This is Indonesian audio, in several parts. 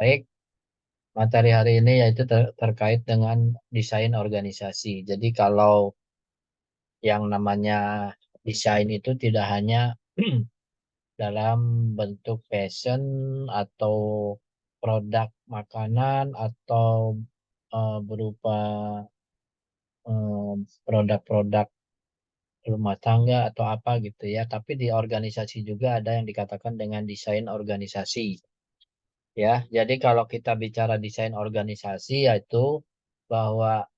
Baik, materi hari ini yaitu terkait dengan desain organisasi. Jadi kalau yang namanya desain itu tidak hanya dalam bentuk fashion atau produk makanan atau berupa produk-produk rumah tangga atau apa gitu ya. Tapi di organisasi juga ada yang dikatakan dengan desain organisasi. Ya, jadi kalau kita bicara desain organisasi yaitu bahwa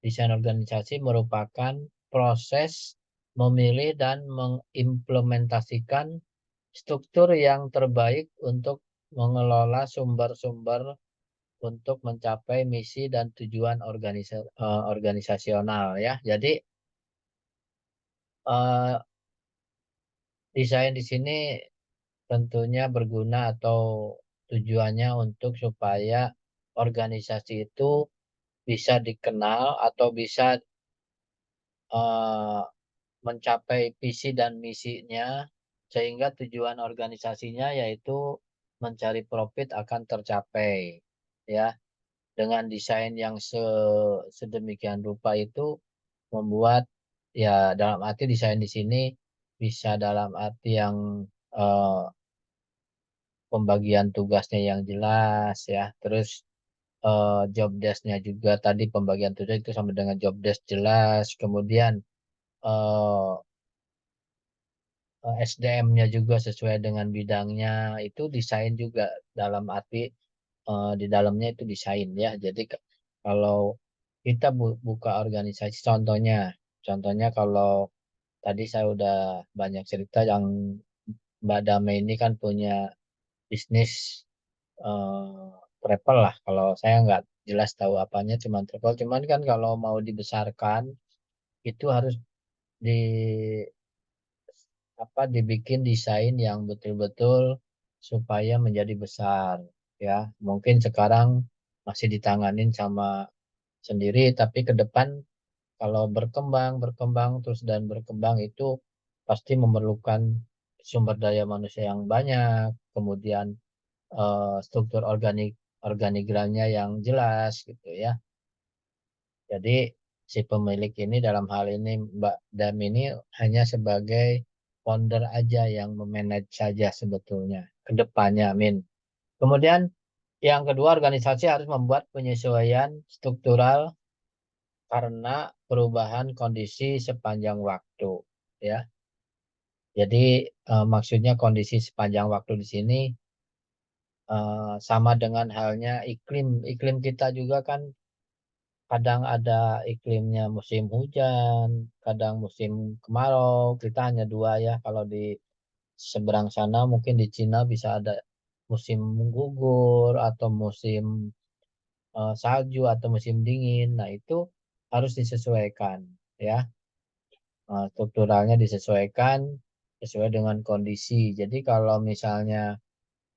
desain organisasi merupakan proses memilih dan mengimplementasikan struktur yang terbaik untuk mengelola sumber-sumber untuk mencapai misi dan tujuan organisasional ya. Jadi eh, desain di sini tentunya berguna atau tujuannya untuk supaya organisasi itu bisa dikenal atau bisa eh, mencapai visi dan misinya sehingga tujuan organisasinya yaitu mencari profit akan tercapai ya dengan desain yang sedemikian rupa itu membuat ya dalam arti desain di sini bisa dalam arti yang eh, pembagian tugasnya yang jelas ya terus job desk-nya juga tadi pembagian tugas itu sama dengan job desk jelas kemudian eh, SDM-nya juga sesuai dengan bidangnya itu desain juga dalam arti di dalamnya itu desain ya. Jadi kalau kita buka organisasi contohnya kalau tadi saya udah banyak cerita yang Mbak Dame ini kan punya bisnis eh, travel lah. Kalau saya nggak jelas tahu apanya cuman travel. Cuman kan kalau mau dibesarkan itu harus di dibikin desain yang betul-betul supaya menjadi besar ya mungkin sekarang masih ditanganin sama sendiri tapi ke depan kalau berkembang berkembang terus dan berkembang itu pasti memerlukan sumber daya manusia yang banyak kemudian struktur organigramnya yang jelas gitu ya jadi si pemilik ini dalam hal ini Mbak Dam ini hanya sebagai founder aja yang memanage saja sebetulnya ke depannya, Min. Kemudian yang kedua organisasi harus membuat penyesuaian struktural karena perubahan kondisi sepanjang waktu, ya. Jadi maksudnya kondisi sepanjang waktu di sini sama dengan halnya iklim. Iklim kita juga kan kadang ada iklimnya musim hujan, kadang musim kemarau. Kita hanya dua ya. Kalau di seberang sana mungkin di Cina bisa ada musim gugur atau musim salju atau musim dingin. Nah, itu harus disesuaikan ya. Strukturalnya disesuaikan sesuai dengan kondisi. Jadi kalau misalnya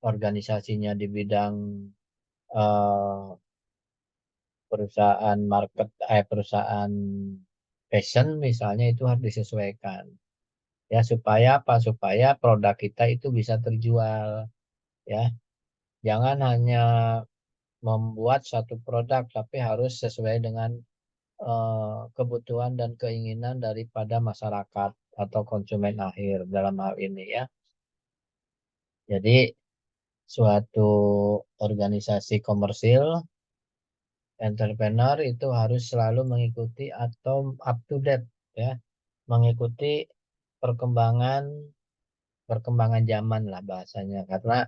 organisasinya di bidang eh, perusahaan fashion misalnya itu harus disesuaikan ya supaya apa supaya produk kita itu bisa terjual ya jangan hanya membuat satu produk tapi harus sesuai dengan kebutuhan dan keinginan daripada masyarakat atau konsumen akhir dalam hal ini ya jadi suatu organisasi komersil entrepreneur itu harus selalu mengikuti atau up to date ya mengikuti perkembangan perkembangan zaman lah bahasanya karena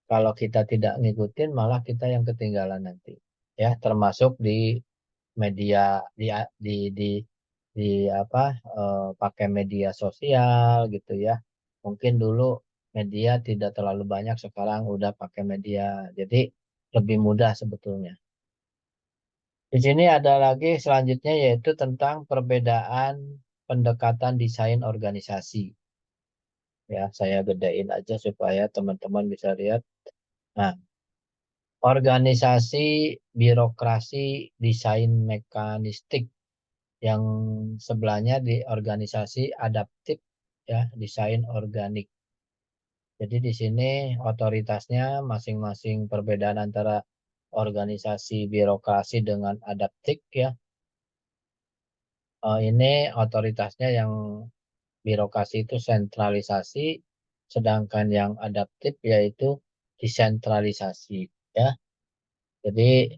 kalau kita tidak ngikutin malah kita yang ketinggalan nanti ya termasuk di media di di apa pakai media sosial gitu ya mungkin dulu media tidak terlalu banyak sekarang udah pakai media jadi lebih mudah sebetulnya di sini ada lagi selanjutnya yaitu tentang perbedaan pendekatan desain organisasi ya saya gedein aja supaya teman-teman bisa lihat. Nah, organisasi birokrasi desain mekanistik yang sebelahnya di organisasi adaptif ya desain organik. Jadi di sini otoritasnya masing-masing perbedaan antara organisasi birokrasi dengan adaptif ya. Ini otoritasnya yang birokrasi itu sentralisasi, sedangkan yang adaptif yaitu desentralisasi ya. Jadi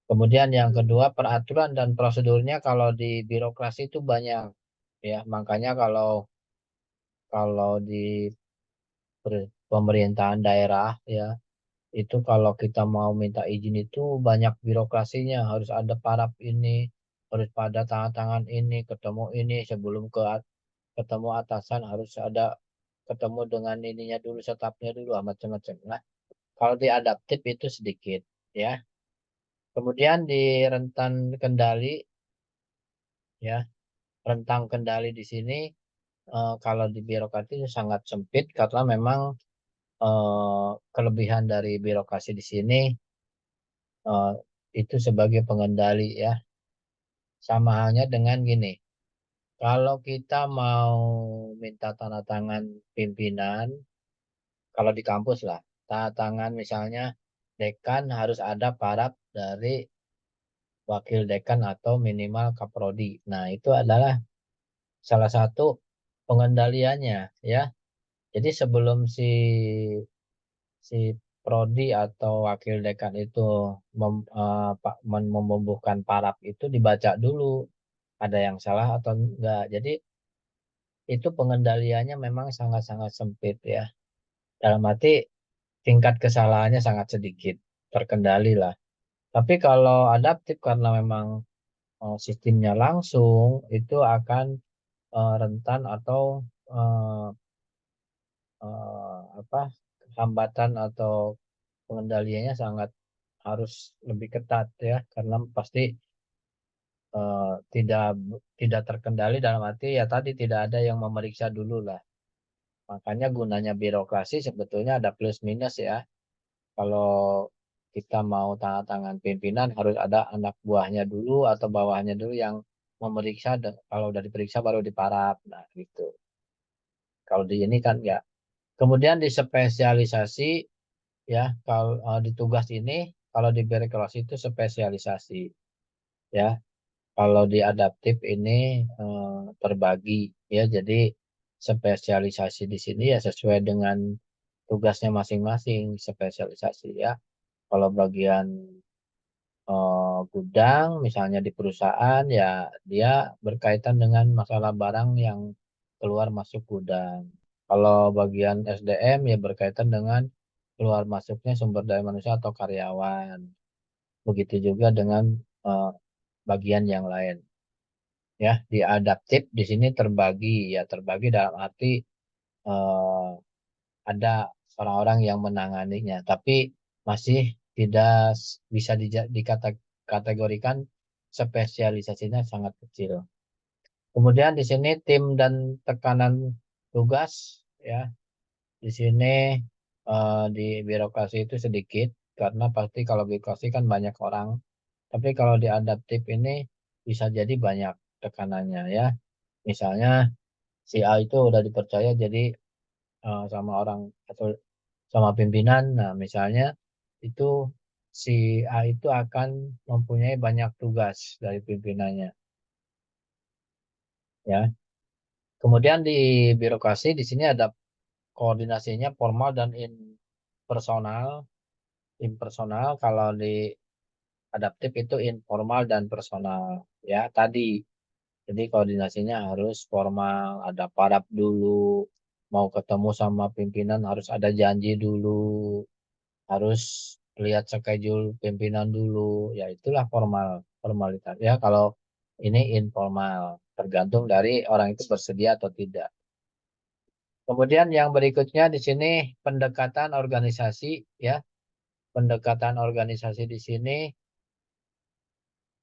kemudian yang kedua peraturan dan prosedurnya kalau di birokrasi itu banyak ya. Makanya kalau kalau di pemerintahan daerah ya itu kalau kita mau minta izin itu banyak birokrasinya, harus ada parap ini, harus pada tangan tangan ini, ketemu ini sebelum ketemu atasan harus ada ketemu dengan ininya dulu, setapnya dulu, macam-macam lah. Kalau di adaptif itu sedikit ya. Kemudian di rentan kendali ya, rentang kendali di sini kalau di birokrasi itu sangat sempit karena memang kelebihan dari birokrasi di sini eh, itu sebagai pengendali ya. Sama halnya dengan gini, kalau kita mau minta tanda tangan pimpinan, kalau di kampus lah, tanda tangan misalnya dekan harus ada paraf dari wakil dekan atau minimal kaprodi. Nah, itu adalah salah satu pengendaliannya ya. Jadi sebelum si prodi atau wakil dekan itu membubuhkan paraf itu dibaca dulu ada yang salah atau enggak. Jadi itu pengendaliannya memang sangat-sangat sempit ya. Dalam arti tingkat kesalahannya sangat sedikit, terkendali lah. Tapi kalau adaptif karena memang sistemnya langsung, itu akan rentan atau eh, apa hambatan atau pengendaliannya sangat harus lebih ketat ya, karena pasti tidak tidak terkendali dalam arti ya tadi tidak ada yang memeriksa dulu lah. Makanya gunanya birokrasi sebetulnya ada plus minus ya. Kalau kita mau tanda tangan pimpinan harus ada anak buahnya dulu atau bawahnya dulu yang memeriksa. Kalau udah diperiksa baru diparap. Nah gitu. Kalau di ini kan ya. Kemudian di spesialisasi ya. Kalau di tugas ini kalau di birokrasi itu spesialisasi ya. Kalau di adaptif ini terbagi ya. Jadi spesialisasi di sini ya sesuai dengan tugasnya masing-masing spesialisasi ya. Kalau bagian gudang, misalnya di perusahaan, ya dia berkaitan dengan masalah barang yang keluar masuk gudang. Kalau bagian SDM, ya berkaitan dengan keluar masuknya sumber daya manusia atau karyawan. Begitu juga dengan eh, bagian yang lain. Ya, di adaptif di sini terbagi, ya terbagi dalam arti eh, ada orang-orang yang menanganinya, tapi masih tidak bisa dikategorikan spesialisasinya sangat kecil. Kemudian di sini tim dan tekanan tugas ya di sini di birokrasi itu sedikit karena pasti kalau birokrasi kan banyak orang, tapi kalau di adaptif ini bisa jadi banyak tekanannya ya. Misalnya si A itu udah dipercaya jadi sama orang atau sama pimpinan. Nah, misalnya itu si A itu akan mempunyai banyak tugas dari pimpinannya, ya. Kemudian di birokrasi di sini ada koordinasinya formal dan impersonal. Impersonal kalau di adaptif itu informal dan personal, ya tadi. Jadi koordinasinya harus formal, ada parap dulu, mau ketemu sama pimpinan harus ada janji dulu, harus lihat schedule pimpinan dulu, ya itulah formalitas ya. Kalau ini informal, tergantung dari orang itu bersedia atau tidak. Kemudian yang berikutnya di sini pendekatan organisasi ya. Pendekatan organisasi di sini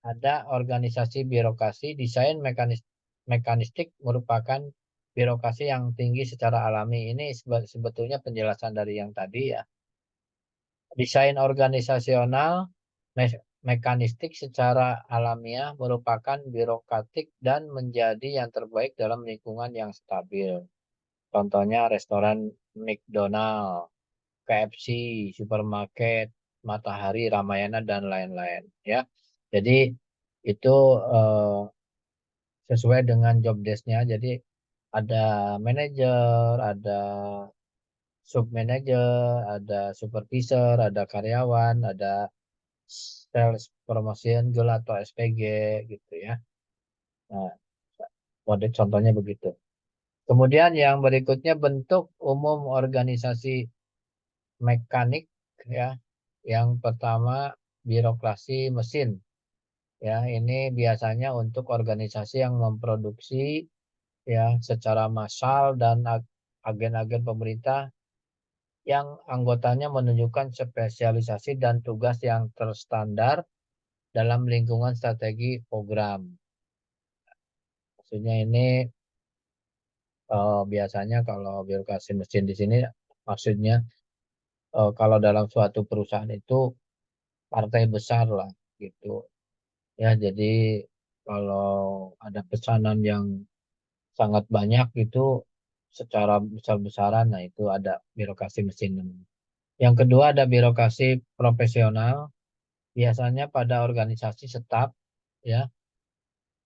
ada organisasi birokrasi, desain mekanistik merupakan birokrasi yang tinggi secara alami. Ini sebetulnya penjelasan dari yang tadi ya. Desain organisasional mekanistik secara alamiah merupakan birokratik dan menjadi yang terbaik dalam lingkungan yang stabil. Contohnya restoran McDonald, KFC, supermarket, Matahari, Ramayana, dan lain-lain. Ya, jadi itu eh, sesuai dengan job desk-nya. Jadi ada manajer, ada sub manager, ada supervisor, ada karyawan, ada sales promotion girl atau SPG gitu ya. Nah, model contohnya begitu. Kemudian yang berikutnya bentuk umum organisasi mekanik ya. Yang pertama birokrasi mesin ya. Ini biasanya untuk organisasi yang memproduksi ya secara massal dan agen-agen pemerintah yang anggotanya menunjukkan spesialisasi dan tugas yang terstandar dalam lingkungan strategi program. Maksudnya ini biasanya kalau birokrasi mesin di sini maksudnya kalau dalam suatu perusahaan itu partai besar lah gitu. Ya, jadi kalau ada pesanan yang sangat banyak itu secara besar-besaran, nah itu ada birokrasi mesin. Yang kedua ada birokrasi profesional, biasanya pada organisasi staf ya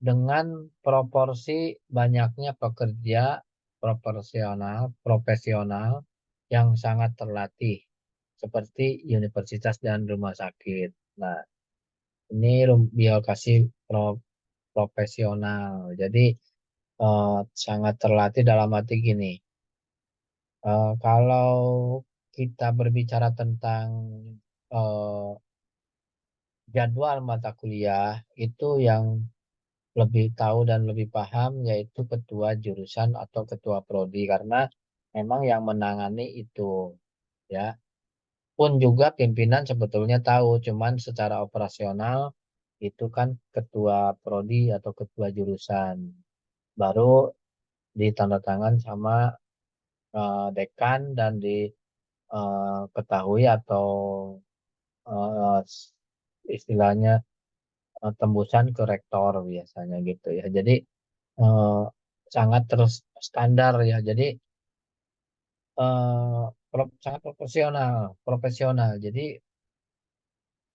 dengan proporsi banyaknya pekerja profesional yang sangat terlatih seperti universitas dan rumah sakit. Nah, ini birokrasi profesional. Jadi sangat terlatih dalam arti gini. Kalau kita berbicara tentang eh, jadwal mata kuliah itu yang lebih tahu dan lebih paham yaitu ketua jurusan atau ketua prodi karena memang yang menangani itu ya. Pun juga pimpinan sebetulnya tahu, cuman secara operasional itu kan ketua prodi atau ketua jurusan. Baru ditandatangan sama dekan dan diketahui atau eh, istilahnya tembusan ke rektor biasanya gitu ya. Jadi eh, sangat terus standar ya. Jadi sangat profesional. Jadi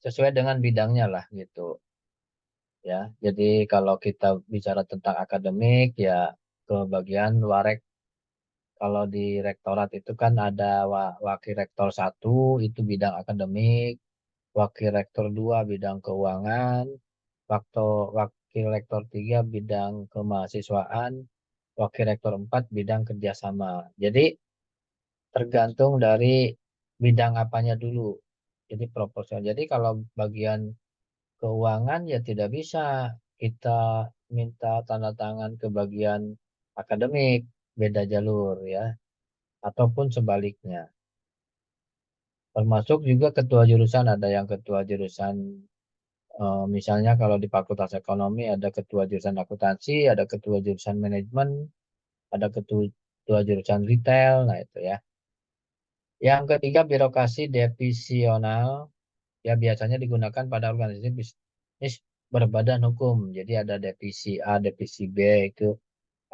sesuai dengan bidangnya lah gitu ya. Jadi kalau kita bicara tentang akademik ya ke bagian warek. Kalau di rektorat itu kan ada wakil rektor satu itu bidang akademik, wakil rektor dua bidang keuangan, wakil rektor tiga bidang kemahasiswaan, wakil rektor empat bidang kerjasama. Jadi tergantung dari bidang apanya dulu. Jadi proporsional. Jadi kalau bagian keuangan ya tidak bisa kita minta tanda tangan ke bagian akademik, beda jalur ya, ataupun sebaliknya. Termasuk juga ketua jurusan, ada yang ketua jurusan, misalnya kalau di Fakultas Ekonomi ada ketua jurusan akuntansi, ada ketua jurusan manajemen, ada ketua jurusan retail, nah itu ya. Yang ketiga birokrasi divisional, ya biasanya digunakan pada organisasi bisnis berbadan hukum. Jadi ada divisi A, divisi B, itu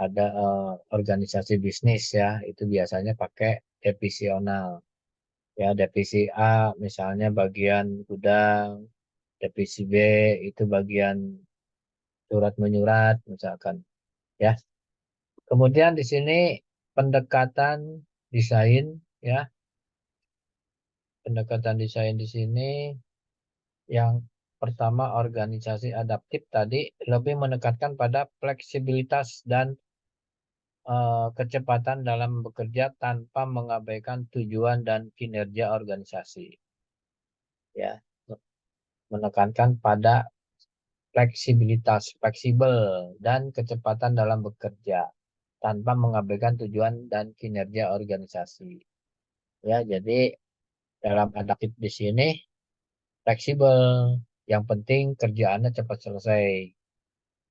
ada organisasi bisnis ya, itu biasanya pakai divisional. Ya, divisi A misalnya bagian gudang, divisi B itu bagian surat menyurat misalkan ya. Kemudian di sini pendekatan desain ya, pendekatan desain di sini yang pertama organisasi adaptif tadi lebih menekankan pada fleksibilitas dan kecepatan dalam bekerja tanpa mengabaikan tujuan dan kinerja organisasi ya, menekankan pada fleksibel, dan kecepatan dalam bekerja tanpa mengabaikan tujuan dan kinerja organisasi. Ya, jadi dalam adaptif di sini fleksibel, yang penting kerjaannya cepat selesai.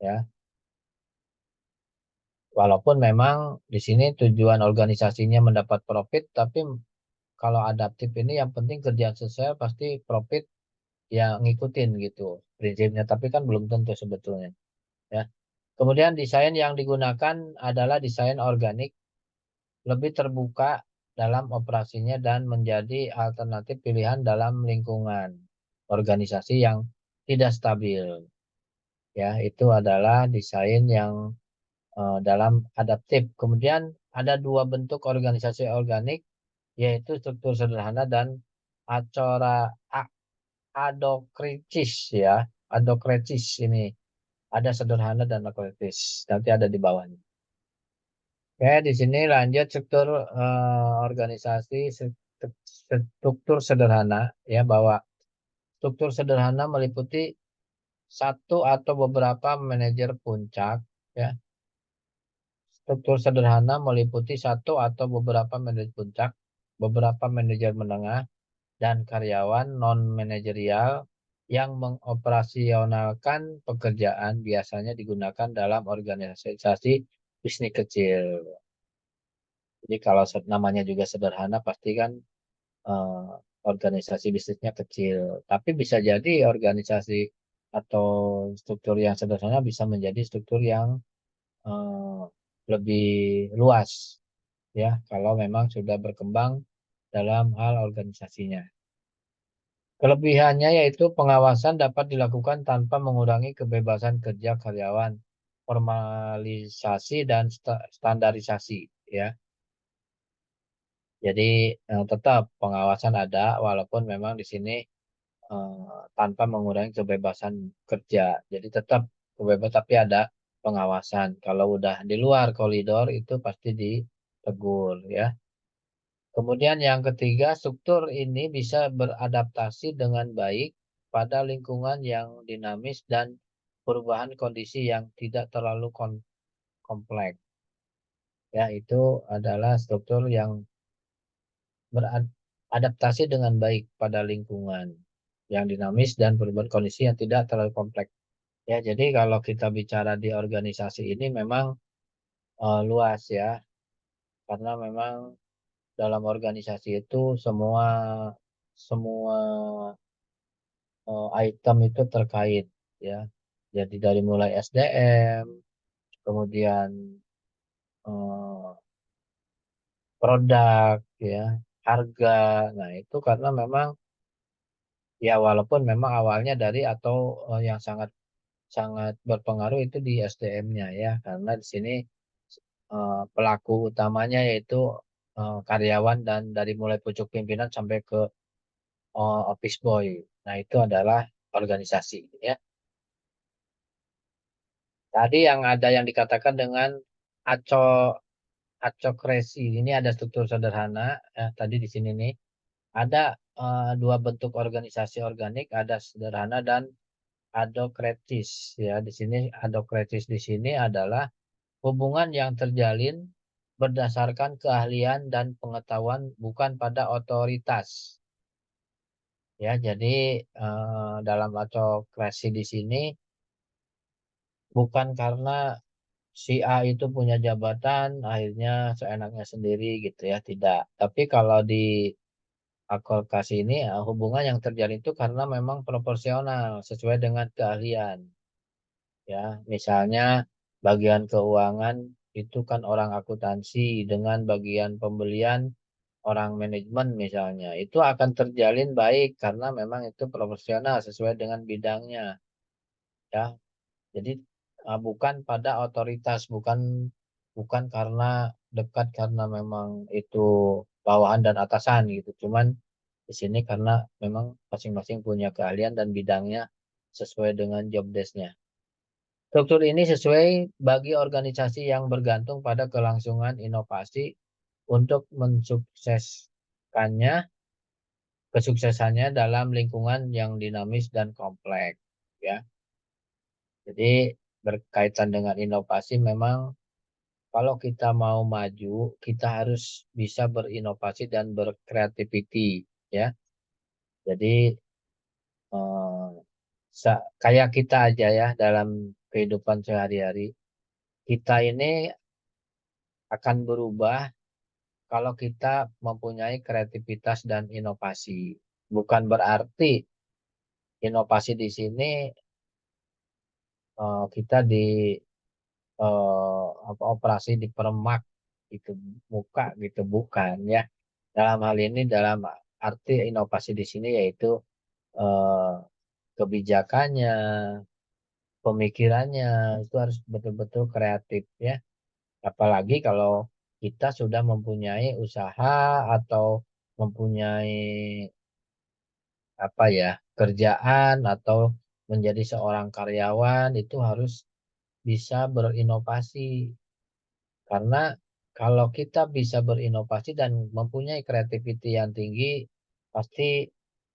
Ya, walaupun memang di sini tujuan organisasinya mendapat profit, tapi kalau adaptif ini yang penting kerjaan selesai pasti profit yang ngikutin gitu prinsipnya. Tapi kan belum tentu sebetulnya. Ya. Kemudian desain yang digunakan adalah desain organik lebih terbuka dalam operasinya dan menjadi alternatif pilihan dalam lingkungan organisasi yang tidak stabil. Ya, itu adalah desain yang dalam adaptif. Kemudian ada dua bentuk organisasi organik, yaitu struktur sederhana dan acora adokritis ya. Adokritis ini ada sederhana dan adokritis. Nanti ada di bawahnya. Oke, di sini lanjut struktur organisasi struktur sederhana ya, bahwa struktur sederhana meliputi satu atau beberapa manajer puncak ya. Struktur sederhana meliputi satu atau beberapa manajer puncak, beberapa manajer menengah, dan karyawan non-manajerial yang mengoperasionalkan pekerjaan biasanya digunakan dalam organisasi bisnis kecil. Jadi kalau namanya juga sederhana, pasti kan eh, organisasi bisnisnya kecil. Tapi bisa jadi organisasi atau struktur yang sederhana bisa menjadi struktur yang eh, lebih luas, ya, kalau memang sudah berkembang dalam hal organisasinya. Kelebihannya yaitu pengawasan dapat dilakukan tanpa mengurangi kebebasan kerja karyawan, formalisasi dan standarisasi, ya. Jadi tetap pengawasan ada walaupun memang di sini tanpa mengurangi kebebasan kerja. Jadi tetap kebebasan tapi ada pengawasan. Kalau udah di luar koridor itu pasti ditegur, ya. Kemudian yang ketiga, struktur ini bisa beradaptasi dengan baik pada lingkungan yang dinamis dan perubahan kondisi yang tidak terlalu kompleks. Ya, itu adalah struktur yang beradaptasi dengan baik pada lingkungan yang dinamis dan perubahan kondisi yang tidak terlalu kompleks. Ya, jadi kalau kita bicara di organisasi ini memang luas ya, karena memang dalam organisasi itu semua semua item itu terkait ya. Jadi dari mulai SDM, kemudian eh, produk ya, harga. Nah, itu karena memang ya walaupun memang awalnya dari atau yang sangat sangat berpengaruh itu di SDM-nya ya, karena di sini pelaku utamanya yaitu karyawan dan dari mulai pucuk pimpinan sampai ke office boy. Nah, itu adalah organisasi ya. Tadi yang ada yang dikatakan dengan aco acokracy ini ada struktur sederhana. Ya, tadi di sini nih ada dua bentuk organisasi organik, ada sederhana dan adokratis. Ya, di sini adokratis di sini adalah hubungan yang terjalin berdasarkan keahlian dan pengetahuan, bukan pada otoritas. Ya, jadi dalam autokrasi di sini bukan karena si A itu punya jabatan, akhirnya seenaknya sendiri gitu ya, tidak. Tapi kalau di akolkasi ini hubungan yang terjalin itu karena memang proporsional sesuai dengan keahlian. Ya, misalnya bagian keuangan itu kan orang akuntansi dengan bagian pembelian orang manajemen misalnya. Itu akan terjalin baik karena memang itu proporsional sesuai dengan bidangnya. Ya, jadi bukan pada otoritas, bukan bukan karena dekat karena memang itu bawahan dan atasan gitu. Cuman di sini karena memang masing-masing punya keahlian dan bidangnya sesuai dengan job desk-nya. Struktur ini sesuai bagi organisasi yang bergantung pada kelangsungan inovasi untuk kesuksesannya dalam lingkungan yang dinamis dan kompleks. Ya, jadi berkaitan dengan inovasi memang kalau kita mau maju, kita harus bisa berinovasi dan berkreativiti, ya. Jadi kayak kita aja ya dalam kehidupan sehari-hari, kita ini akan berubah kalau kita mempunyai kreativitas dan inovasi. Bukan berarti inovasi di sini kita di operasi dipermak. itu muka gitu, bukan ya. Dalam hal ini, dalam arti inovasi di sini yaitu eh, kebijakannya, pemikirannya itu harus betul-betul kreatif ya. Apalagi kalau kita sudah mempunyai usaha atau mempunyai apa ya, kerjaan atau menjadi seorang karyawan, itu harus bisa berinovasi. Karena kalau kita bisa berinovasi dan mempunyai kreativiti yang tinggi, pasti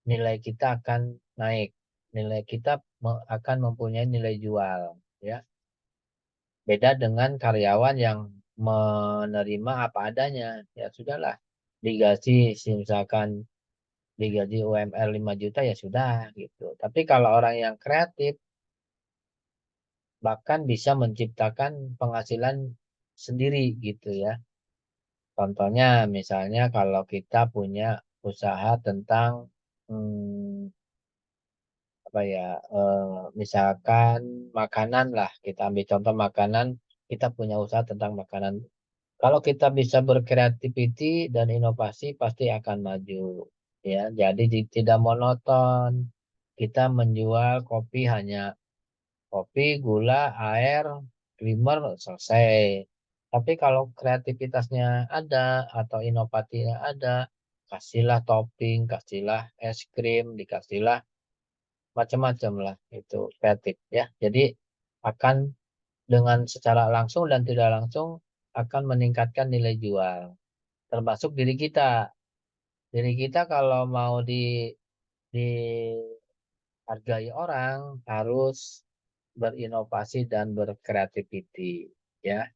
nilai kita akan naik. Nilai kita akan mempunyai nilai jual, ya. Beda dengan karyawan yang menerima apa adanya. Ya sudahlah, digaji misalkan digaji UMR 5 juta ya sudah gitu. Tapi kalau orang yang kreatif bahkan bisa menciptakan penghasilan sendiri gitu ya. Contohnya misalnya kalau kita punya usaha tentang hmm, apa ya, misalkan makanan lah, kita ambil contoh makanan, kita punya usaha tentang makanan. Kalau kita bisa berkreativiti dan inovasi pasti akan maju ya. Jadi tidak monoton. Kita menjual kopi hanya kopi, gula, air, creamer, selesai. Tapi kalau kreativitasnya ada atau inovasinya ada, kasihlah topping, kasihlah es krim, dikasihlah macam-macam lah, itu kreatif ya. Jadi akan dengan secara langsung dan tidak langsung akan meningkatkan nilai jual, termasuk diri kita. Diri kita kalau mau dihargai orang harus berinovasi dan berkreativiti ya.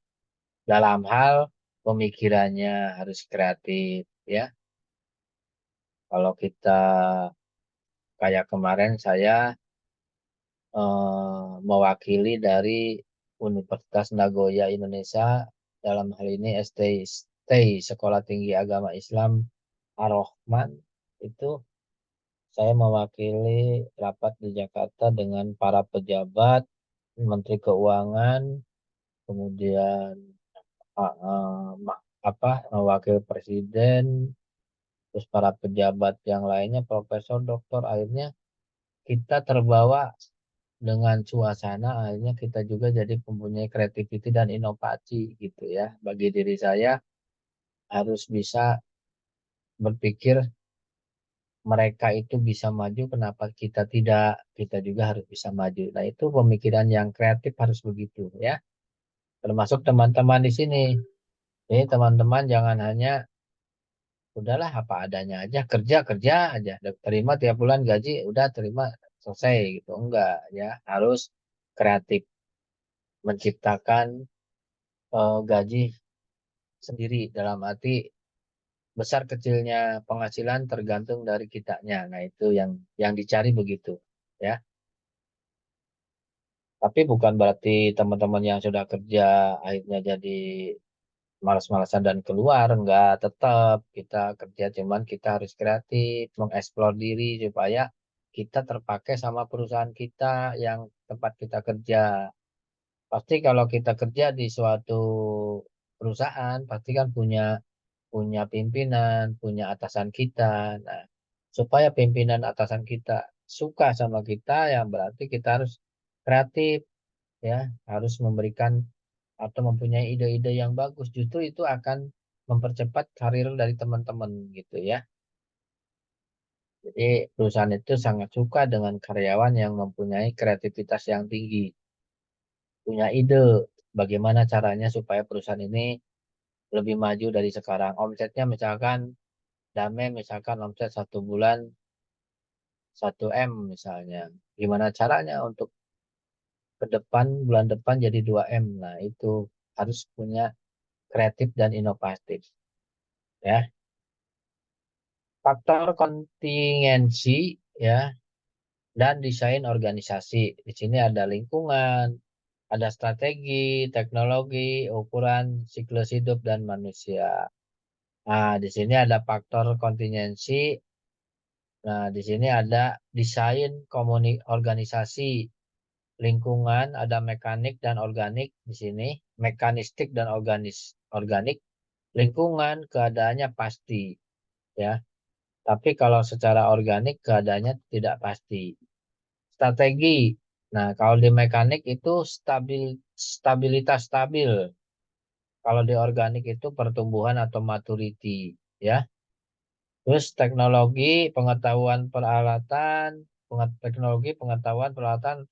Dalam hal pemikirannya harus kreatif ya. Kalau kita kayak kemarin saya mewakili dari Universitas Nagoya Indonesia, dalam hal ini STI Sekolah Tinggi Agama Islam Ar-Rahman, itu saya mewakili rapat di Jakarta dengan para pejabat, Menteri Keuangan, kemudian wakil presiden, terus para pejabat yang lainnya, profesor, doktor. Akhirnya kita terbawa dengan suasana, akhirnya kita juga jadi mempunyai kreativiti dan inovasi gitu ya. Bagi diri saya harus bisa berpikir mereka itu bisa maju, kenapa kita tidak? Kita juga harus bisa maju. Nah, itu pemikiran yang kreatif harus begitu ya. Termasuk teman-teman di sini. Jadi teman-teman jangan hanya udahlah apa adanya aja, kerja kerja aja, terima tiap bulan gaji, udah terima selesai gitu. Enggak ya, harus kreatif menciptakan gaji sendiri, dalam arti besar kecilnya penghasilan tergantung dari kitanya. Nah, itu yang dicari begitu ya. Tapi bukan berarti teman-teman yang sudah kerja akhirnya jadi malas-malasan dan keluar. Enggak, tetap kita kerja, cuman kita harus kreatif, mengeksplor diri supaya kita terpakai sama perusahaan kita yang tempat kita kerja. Pasti kalau kita kerja di suatu perusahaan, pasti kan punya punya pimpinan, punya atasan kita. Nah, supaya pimpinan atasan kita suka sama kita, yang berarti kita harus kreatif ya, harus memberikan atau mempunyai ide-ide yang bagus. Justru itu akan mempercepat karir dari teman-teman gitu ya. Jadi perusahaan itu sangat suka dengan karyawan yang mempunyai kreativitas yang tinggi, punya ide bagaimana caranya supaya perusahaan ini lebih maju dari sekarang. Omsetnya misalkan Dame misalkan omset 1 bulan 1 M misalnya. Gimana caranya untuk ke depan, bulan depan jadi 2 M. Nah, itu harus punya kreatif dan inovatif. Ya. Faktor kontingensi ya dan desain organisasi. Di sini ada lingkungan, ada strategi, teknologi, ukuran siklus hidup dan manusia. Nah, di sini ada faktor kontingensi. Nah, di sini ada desain organisasi, lingkungan, ada mekanik dan organik di sini, mekanistik dan organik. lingkungan keadaannya pasti, ya. Tapi kalau secara organik keadaannya tidak pasti. Strategi. Nah, kalau di mekanik itu stabilitas stabil. Kalau di organik itu pertumbuhan atau maturity, ya. Terus teknologi, pengetahuan peralatan, teknologi, pengetahuan peralatan,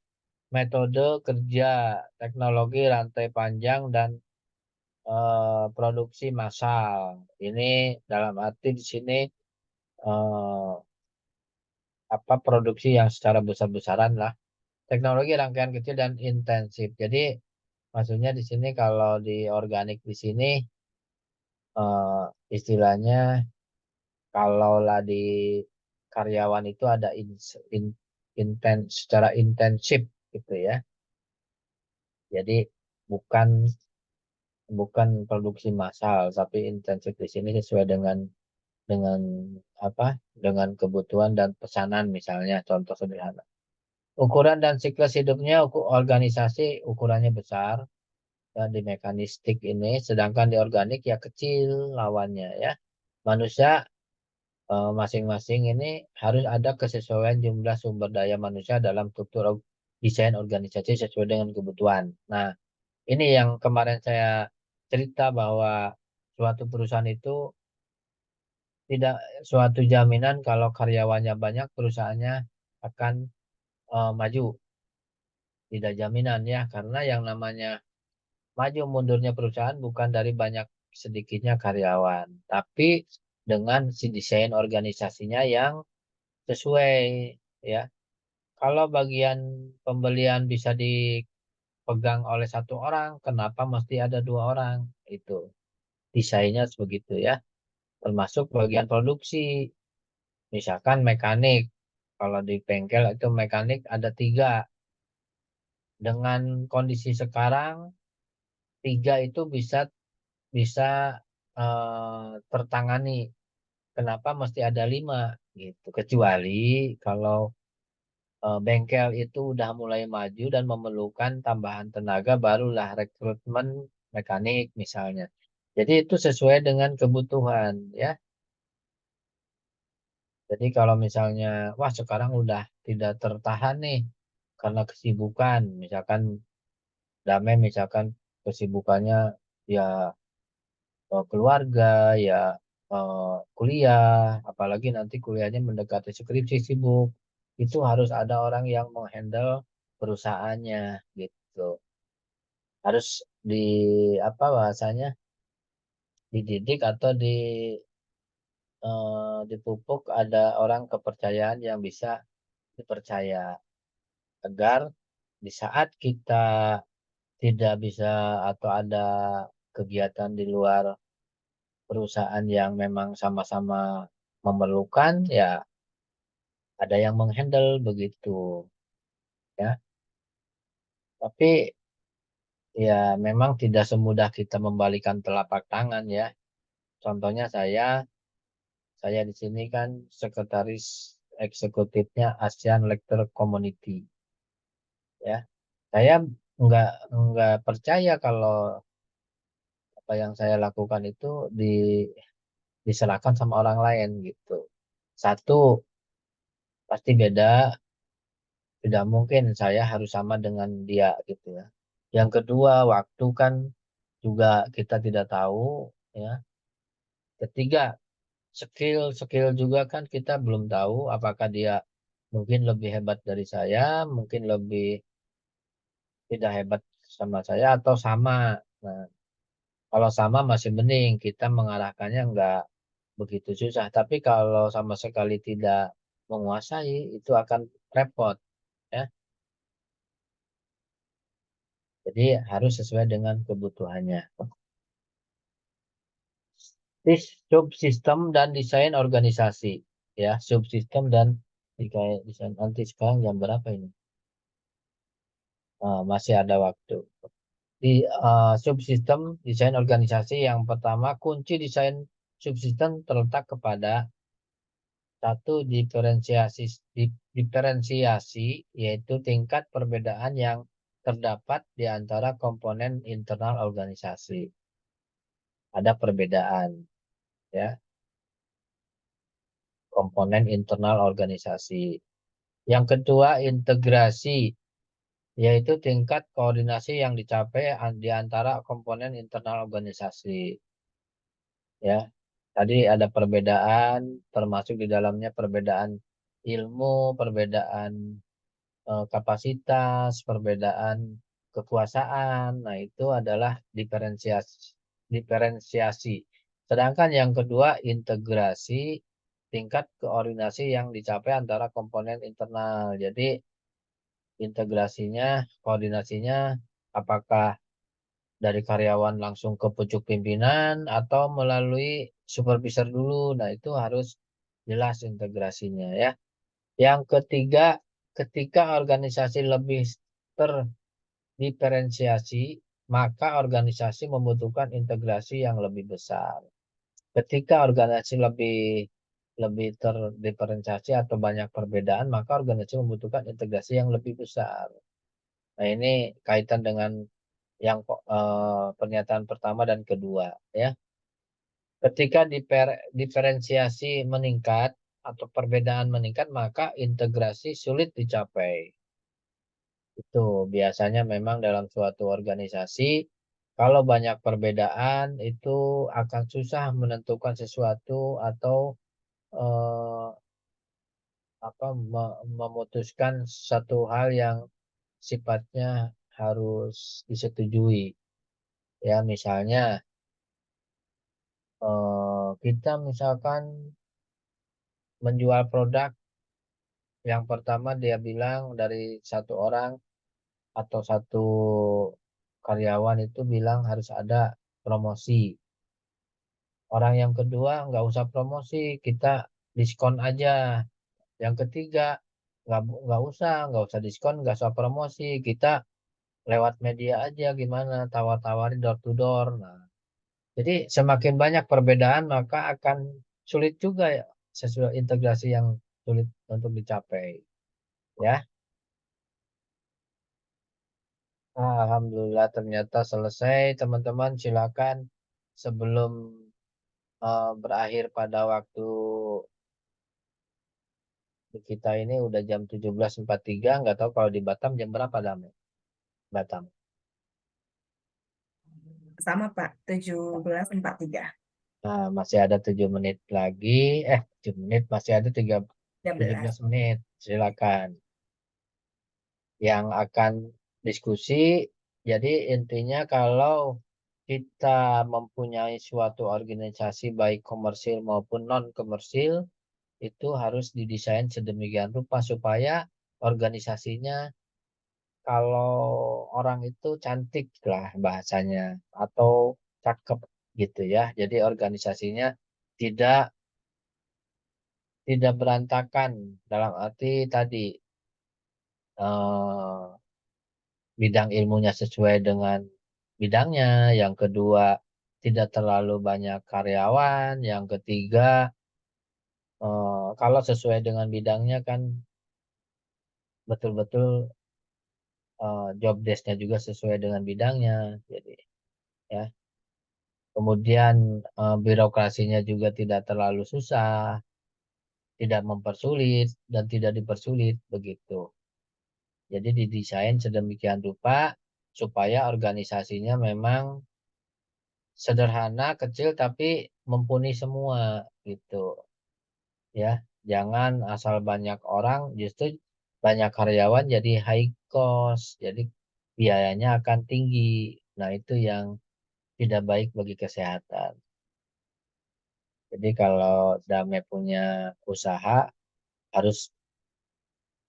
metode kerja, teknologi rantai panjang dan produksi massal. Ini dalam arti di sini eh, apa produksi yang secara besar-besaran lah. Teknologi rangkaian kecil dan intensif. Jadi maksudnya di sini kalau di organik di sini eh, istilahnya kalaulah di karyawan itu ada secara intensif gitu ya. Jadi bukan bukan produksi massal, tapi intensif di sini sesuai dengan apa? Dengan kebutuhan dan pesanan misalnya contoh sederhana. Ukuran dan siklus hidupnya organisasi ukurannya besar ya, di mekanistik ini, sedangkan di organik ya kecil lawannya ya. Manusia masing-masing ini harus ada kesesuaian jumlah sumber daya manusia dalam struktur desain organisasi sesuai dengan kebutuhan. Nah, ini yang kemarin saya cerita bahwa suatu perusahaan itu tidak suatu jaminan kalau karyawannya banyak perusahaannya akan maju. Tidak jaminan ya, karena yang namanya maju mundurnya perusahaan bukan dari banyak sedikitnya karyawan, tapi dengan si desain organisasinya yang sesuai ya. Kalau bagian pembelian bisa dipegang oleh satu orang, kenapa mesti ada dua orang? Itu desainnya begitu ya. Termasuk bagian produksi, misalkan mekanik. Kalau di bengkel itu mekanik ada tiga. Dengan kondisi sekarang, tiga itu bisa bisa tertangani. Kenapa mesti ada lima gitu? Kecuali kalau bengkel itu udah mulai maju dan memerlukan tambahan tenaga, barulah rekrutmen mekanik misalnya. Jadi itu sesuai dengan kebutuhan ya. Jadi kalau misalnya, wah sekarang udah tidak tertahan nih karena kesibukan, misalkan Damai misalkan kesibukannya ya keluarga, ya kuliah, apalagi nanti kuliahnya mendekati skripsi sibuk, itu harus ada orang yang menghandle perusahaannya gitu. Harus di apa bahasanya dididik atau dipupuk ada orang kepercayaan yang bisa dipercaya agar di saat kita tidak bisa atau ada kegiatan di luar perusahaan yang memang sama-sama memerlukan ya ada yang menghandle begitu ya. Tapi ya memang tidak semudah kita membalikan telapak tangan ya. Contohnya saya di sini kan sekretaris eksekutifnya ASEAN Lecturer Community ya. Saya nggak nggak percaya kalau apa yang saya lakukan itu diserahkan sama orang lain gitu. Satu, pasti beda, tidak mungkin saya harus sama dengan dia gitu ya. Yang kedua, waktu kan juga kita tidak tahu ya. Ketiga, skill juga kan kita belum tahu apakah dia mungkin lebih hebat dari saya, mungkin lebih tidak hebat sama saya atau sama. Nah, kalau sama masih mending kita mengarahkannya nggak begitu susah. Tapi kalau sama sekali tidak menguasai itu akan repot ya. Jadi harus sesuai dengan kebutuhannya. Subsistem dan desain organisasi ya, subsistem dan desain nanti sekarang jam berapa ini? Masih ada waktu. Di subsistem desain organisasi yang pertama kunci desain subsistem terletak kepada satu diferensiasi yaitu tingkat perbedaan yang terdapat di antara komponen internal organisasi. ada perbedaan, ya, komponen internal organisasi. Yang kedua, integrasi, yaitu tingkat koordinasi yang dicapai di antara komponen internal organisasi. Ya, tadi ada perbedaan, termasuk di dalamnya perbedaan ilmu, perbedaan kapasitas, perbedaan kekuasaan. Nah, itu adalah diferensiasi. Sedangkan yang kedua, integrasi, tingkat koordinasi yang dicapai antara komponen internal. Jadi, integrasinya, koordinasinya, apakah dari karyawan langsung ke pucuk pimpinan atau melalui supervisor dulu. Nah, itu harus jelas integrasinya, ya. Yang ketiga, ketika organisasi lebih terdiferensiasi, maka organisasi membutuhkan integrasi yang lebih besar. Ketika organisasi lebih lebih terdiferensiasi atau banyak perbedaan, maka organisasi membutuhkan integrasi yang lebih besar. Nah, ini kaitan dengan yang pernyataan pertama dan kedua, ya. Ketika diferensiasi meningkat atau perbedaan meningkat, maka integrasi sulit dicapai. Itu biasanya memang dalam suatu organisasi, kalau banyak perbedaan itu akan susah menentukan sesuatu atau eh, memutuskan satu hal yang sifatnya harus disetujui. Ya, misalnya kita misalkan menjual produk, yang pertama dia bilang dari satu orang atau satu karyawan itu bilang harus ada promosi. Orang yang kedua nggak usah promosi, kita diskon aja. Yang ketiga nggak usah diskon, nggak usah promosi, kita lewat media aja gimana tawar-tawarin door to door. Nah, jadi semakin banyak perbedaan maka akan sulit juga ya sesuai integrasi yang sulit untuk dicapai. Ya, Alhamdulillah ternyata selesai teman-teman. Silakan sebelum berakhir pada waktu kita ini udah jam 17.43. Nggak tahu kalau di Batam jam berapa damai Batam. Sama Pak, 17.43. Nah, masih ada 7 menit lagi. 7 menit masih ada 13. 17 menit. Silakan. Yang akan diskusi. Jadi intinya kalau kita mempunyai suatu organisasi baik komersil maupun non komersil itu harus didesain sedemikian rupa supaya organisasinya kalau orang itu cantik lah bahasanya atau cakep gitu ya. Jadi organisasinya tidak tidak berantakan dalam arti tadi eh, bidang ilmunya sesuai dengan bidangnya. Yang kedua, tidak terlalu banyak karyawan. Yang ketiga, kalau sesuai dengan bidangnya kan betul-betul job desk-nya juga sesuai dengan bidangnya. Jadi ya. Kemudian birokrasinya juga tidak terlalu susah, tidak mempersulit dan tidak dipersulit begitu. Jadi didesain sedemikian rupa supaya organisasinya memang sederhana, kecil tapi mumpuni semua gitu ya. Jangan asal banyak orang justru banyak karyawan jadi high cost, jadi biayanya akan tinggi. Nah, itu yang tidak baik bagi kesehatan. Jadi kalau Dame punya usaha harus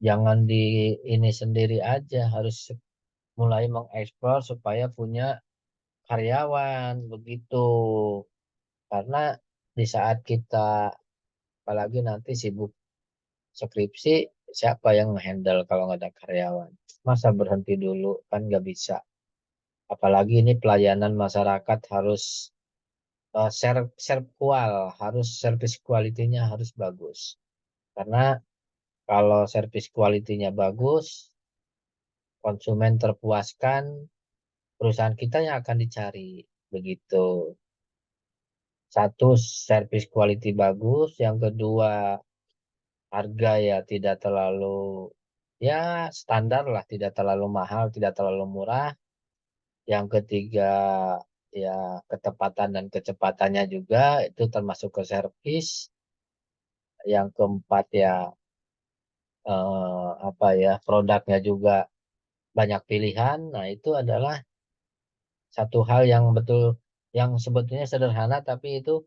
jangan di ini sendiri aja, harus mulai mengeksplor supaya punya karyawan begitu. Karena di saat kita apalagi nanti sibuk skripsi, siapa yang handle kalau nggak ada karyawan? Masa berhenti dulu kan nggak bisa. Apalagi ini pelayanan masyarakat harus harus service quality-nya harus bagus. Karena kalau service quality-nya bagus, konsumen terpuaskan, perusahaan kita yang akan dicari begitu. satu service quality bagus, yang kedua harga ya tidak terlalu ya standar lah, tidak terlalu mahal, tidak terlalu murah. Yang ketiga ya ketepatan dan kecepatannya juga itu termasuk ke servis. Yang keempat ya apa ya produknya juga banyak pilihan. Nah itu adalah satu hal yang betul yang sebetulnya sederhana tapi itu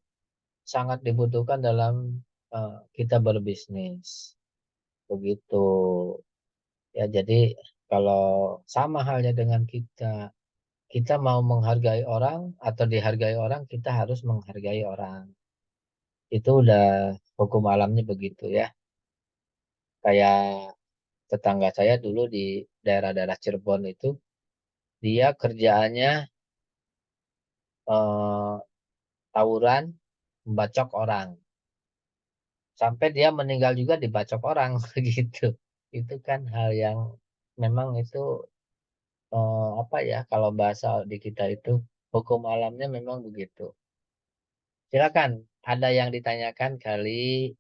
sangat dibutuhkan dalam kita berbisnis. Begitu. Ya, jadi kalau sama halnya dengan kita mau menghargai orang atau dihargai orang, kita harus menghargai orang. Itu udah hukum alamnya begitu ya. Kayak tetangga saya dulu di daerah-daerah Cirebon itu, dia kerjaannya eh, tawuran, membacok orang. Sampai dia meninggal juga dibacok orang gitu. Itu kan hal yang memang itu apa ya kalau bahasa di kita itu hukum alamnya memang begitu. Silakan, ada yang ditanyakan kali,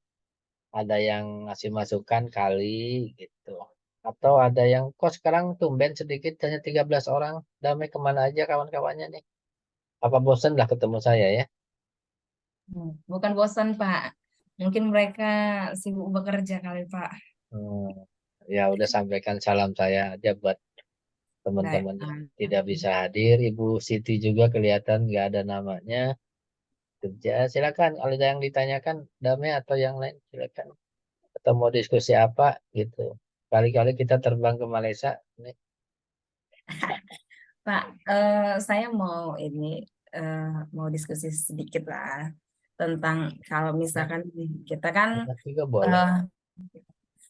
ada yang ngasih masukan kali gitu. Atau ada yang kok sekarang tumben sedikit hanya 13 orang, damai kemana aja kawan-kawannya nih. Apa bosan lah ketemu saya ya? Bukan bosan, Pak. Mungkin mereka sibuk bekerja kali, Pak. Hmm, ya udah sampaikan salam saya aja buat Baik. teman-teman yang tidak bisa hadir. Ibu Siti juga kelihatan nggak ada namanya kerja. Silakan kalau ada yang ditanyakan damai atau yang lain silakan. Atau mau diskusi apa gitu. Kali-kali kita terbang ke Malaysia. Nih. Pak, saya mau ini eh, mau diskusi sedikit lah tentang kalau Ya, misalkan kita kan enak juga boleh. eh,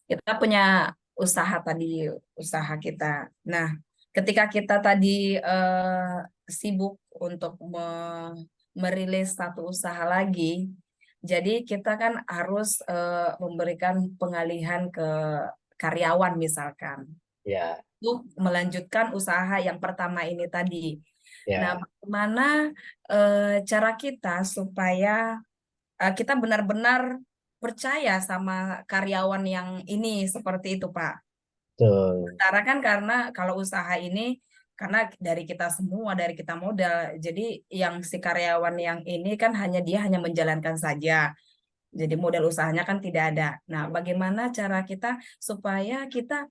kita punya usaha tadi, usaha kita. Nah, ketika kita tadi sibuk untuk merilis satu usaha lagi, jadi kita kan harus memberikan pengalihan ke karyawan misalkan Ya, untuk melanjutkan usaha yang pertama ini tadi. Nah, ya, bagaimana cara kita supaya kita benar-benar percaya sama karyawan yang ini seperti itu, Pak. betul. Sementara kan karena kalau usaha ini karena dari kita semua, dari kita modal, jadi yang si karyawan yang ini kan hanya dia hanya menjalankan saja. Jadi modal usahanya kan tidak ada. Nah, bagaimana cara kita supaya kita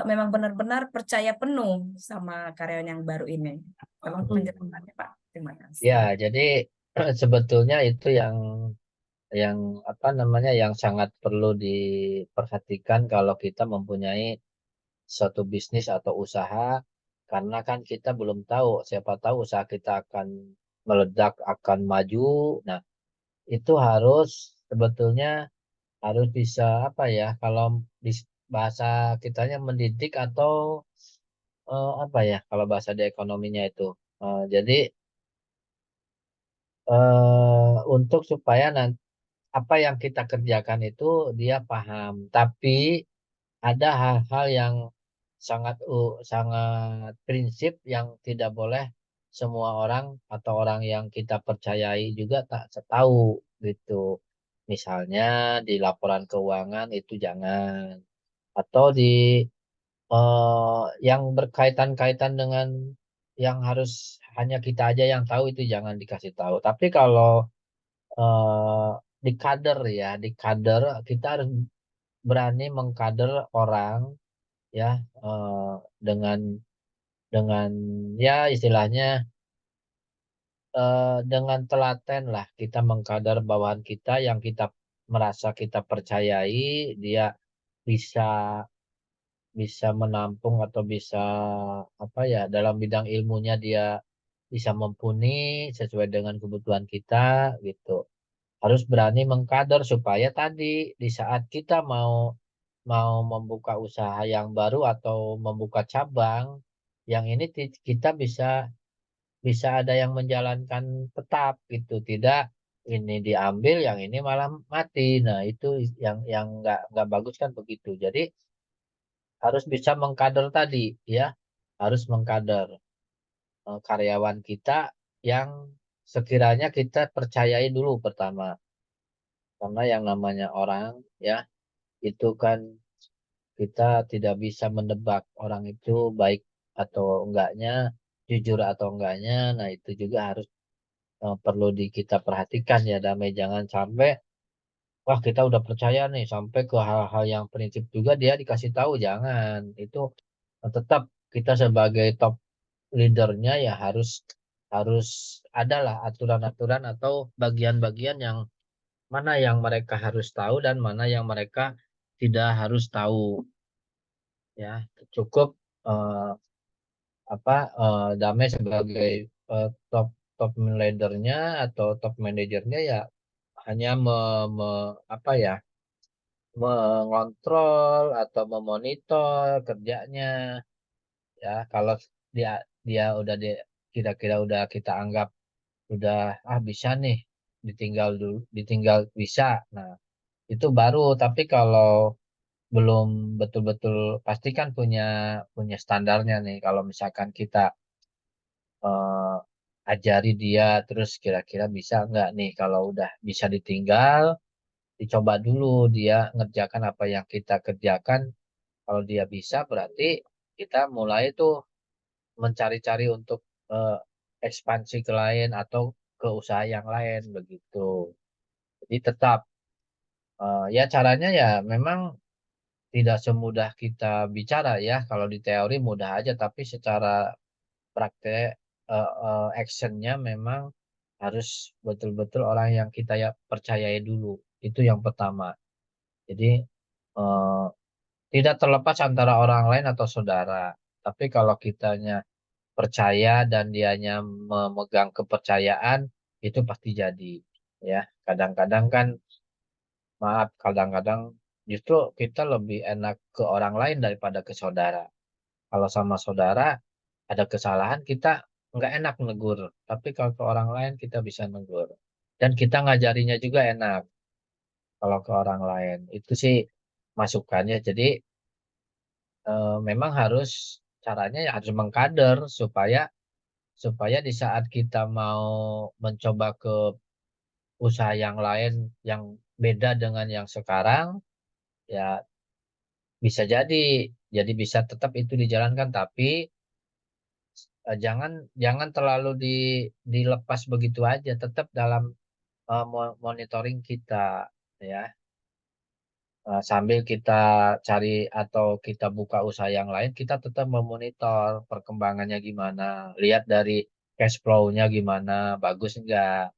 memang benar-benar percaya penuh sama karyawan yang baru ini? Tolong Hmm. penjelasannya, Pak. Terima kasih. Ya, jadi sebetulnya itu yang apa namanya yang sangat perlu diperhatikan kalau kita mempunyai suatu bisnis atau usaha karena kan kita belum tahu siapa tahu usaha kita akan meledak akan maju. Nah, itu harus sebetulnya harus bisa apa ya kalau di bahasa kitanya mendidik atau apa ya kalau bahasa di ekonominya itu. Jadi untuk supaya nanti apa yang kita kerjakan itu dia paham. Tapi ada hal-hal yang sangat prinsip yang tidak boleh semua orang atau orang yang kita percayai juga tak tahu gitu. Misalnya di laporan keuangan itu jangan atau di yang berkaitan-kaitan dengan yang harus hanya kita aja yang tahu itu jangan dikasih tahu. Tapi kalau eh, di kader ya, di kader kita harus berani mengkader orang ya eh, dengan dengan ya istilahnya dengan telaten lah kita mengkader bawahan kita yang kita merasa kita percayai dia bisa bisa menampung atau bisa apa ya dalam bidang ilmunya dia bisa mumpuni sesuai dengan kebutuhan kita gitu. Harus berani mengkader supaya tadi di saat kita mau mau membuka usaha yang baru atau membuka cabang yang ini kita bisa bisa ada yang menjalankan tetap gitu tidak ini diambil yang ini malah mati. Nah itu yang nggak bagus kan begitu. Jadi harus bisa mengkader tadi ya harus mengkader karyawan kita yang sekiranya kita percayai dulu pertama, karena yang namanya orang ya itu kan kita tidak bisa menebak orang itu baik atau enggaknya, jujur atau enggaknya. Nah, itu juga harus perlu kita perhatikan ya, Damai. Jangan sampai, wah kita udah percaya nih, sampai ke hal-hal yang prinsip juga dia dikasih tahu. Jangan. Itu tetap kita sebagai top leadernya ya harus harus adalah aturan-aturan atau bagian-bagian yang mana yang mereka harus tahu dan mana yang mereka tidak harus tahu ya. Cukup eh, Damai sebagai top top leadernya atau top manajernya ya hanya apa ya, mengontrol atau memonitor kerjanya ya. Kalau dia dia udah kira-kira udah kita anggap udah bisa nih, ditinggal dulu, ditinggal bisa, nah itu baru. Tapi kalau belum betul-betul pasti kan punya punya standarnya nih. Kalau misalkan kita eh, ajari dia terus kira-kira bisa nggak nih, kalau udah bisa ditinggal, dicoba dulu dia ngerjakan apa yang kita kerjakan. Kalau dia bisa berarti kita mulai tuh mencari-cari untuk eh, ekspansi ke lain atau ke usaha yang lain begitu. Jadi tetap ya caranya ya memang tidak semudah kita bicara ya. Kalau di teori mudah aja, tapi secara praktek actionnya memang harus betul-betul orang yang kita ya percayai dulu. Itu yang pertama. Jadi eh, tidak terlepas antara orang lain atau saudara. Tapi kalau kitanya percaya dan dianya memegang kepercayaan, itu pasti jadi. Ya, kadang-kadang kan, maaf, kadang-kadang justru kita lebih enak ke orang lain daripada ke saudara. Kalau sama saudara ada kesalahan kita nggak enak negur, tapi kalau ke orang lain kita bisa negur. Dan kita ngajarinya juga enak kalau ke orang lain. Itu sih masukannya. Jadi memang harus caranya ya harus mengkader supaya supaya di saat kita mau mencoba ke usaha yang lain yang beda dengan yang sekarang, ya bisa jadi bisa tetap itu dijalankan, tapi jangan jangan terlalu dilepas begitu aja, tetap dalam monitoring kita ya. Sambil kita cari atau kita buka usaha yang lain, kita tetap memonitor perkembangannya gimana, lihat dari cash flow-nya gimana, bagus enggak.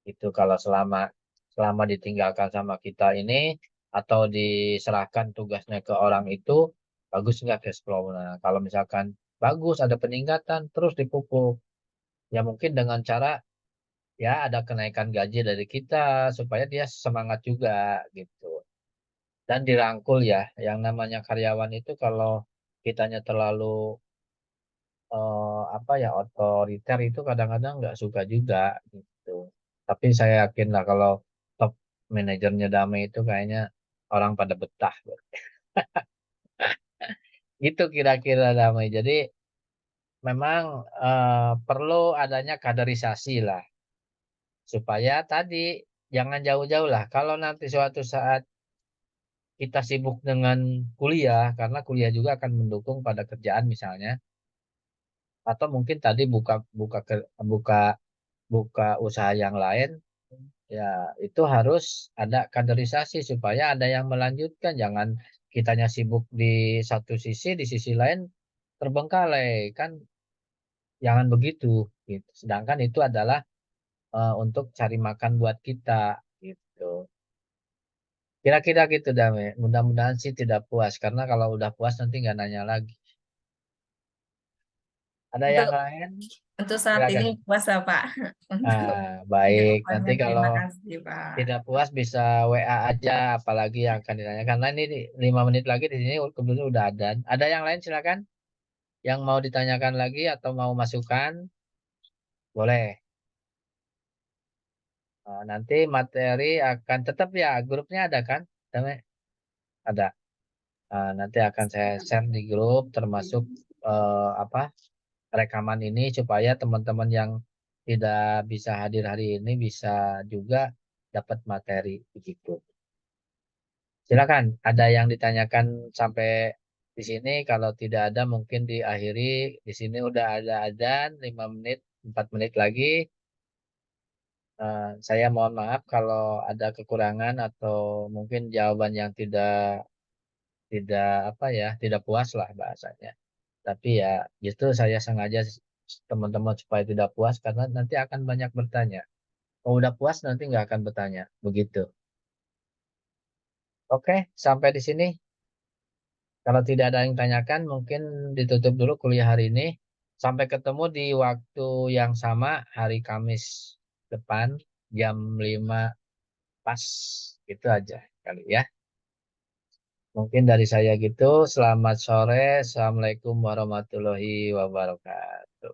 Itu kalau selama selama ditinggalkan sama kita ini atau diserahkan tugasnya ke orang itu, bagus enggak cash flow. Nah, kalau misalkan bagus, ada peningkatan, terus dipupuk. Ya mungkin dengan cara ya ada kenaikan gaji dari kita supaya dia semangat juga gitu. Dan dirangkul ya. Yang namanya karyawan itu kalau kitanya terlalu apa ya, otoriter, itu kadang-kadang nggak suka juga gitu. Tapi saya yakin lah kalau top manajernya Damai itu kayaknya orang pada betah. Gitu kira-kira Damai. Jadi memang perlu adanya kaderisasi lah supaya tadi jangan jauh-jauh lah. Kalau nanti suatu saat kita sibuk dengan kuliah, karena kuliah juga akan mendukung pada kerjaan misalnya, atau mungkin tadi buka buka buka buka usaha yang lain, ya itu harus ada kaderisasi supaya ada yang melanjutkan. Jangan kitanya sibuk di satu sisi, di sisi lain terbengkalai kan, jangan begitu gitu. Sedangkan itu adalah untuk cari makan buat kita gitu. Kira-kira gitu Dame. Mudah-mudahan sih tidak puas, karena kalau udah puas nanti nggak nanya lagi. Ada yang Untuk lain? untuk saat ini Silakan. puasa Pak. Untuk Baik, nanti jawabannya kalau terima kasih Pak. tidak puas bisa WA aja, apalagi yang akan ditanya. Karena ini 5 menit lagi di sini kebetulan udah ada. Ada yang lain silakan. Yang mau ditanyakan lagi atau mau masukan, boleh. Nanti materi akan tetap ya, grupnya ada kan? Dame? Ada. Nanti akan saya share di grup, termasuk apa, rekaman ini supaya teman-teman yang tidak bisa hadir hari ini bisa juga dapat materi begitu. Silakan, ada yang ditanyakan sampai di sini. Kalau tidak ada mungkin diakhiri. Di sini udah ada adzan 5 menit, 4 menit lagi. Saya mohon maaf kalau ada kekurangan atau mungkin jawaban yang tidak tidak apa ya, tidak puas lah bahasanya. Tapi ya justru saya sengaja teman-teman supaya tidak puas karena nanti akan banyak bertanya. Kalau udah puas nanti nggak akan bertanya. Begitu. Oke, sampai di sini. Kalau tidak ada yang tanyakan, mungkin ditutup dulu kuliah hari ini. Sampai ketemu di waktu yang sama hari Kamis depan jam 5 pas. Gitu aja kali ya. Mungkin dari saya gitu. Selamat sore. Assalamualaikum warahmatullahi wabarakatuh.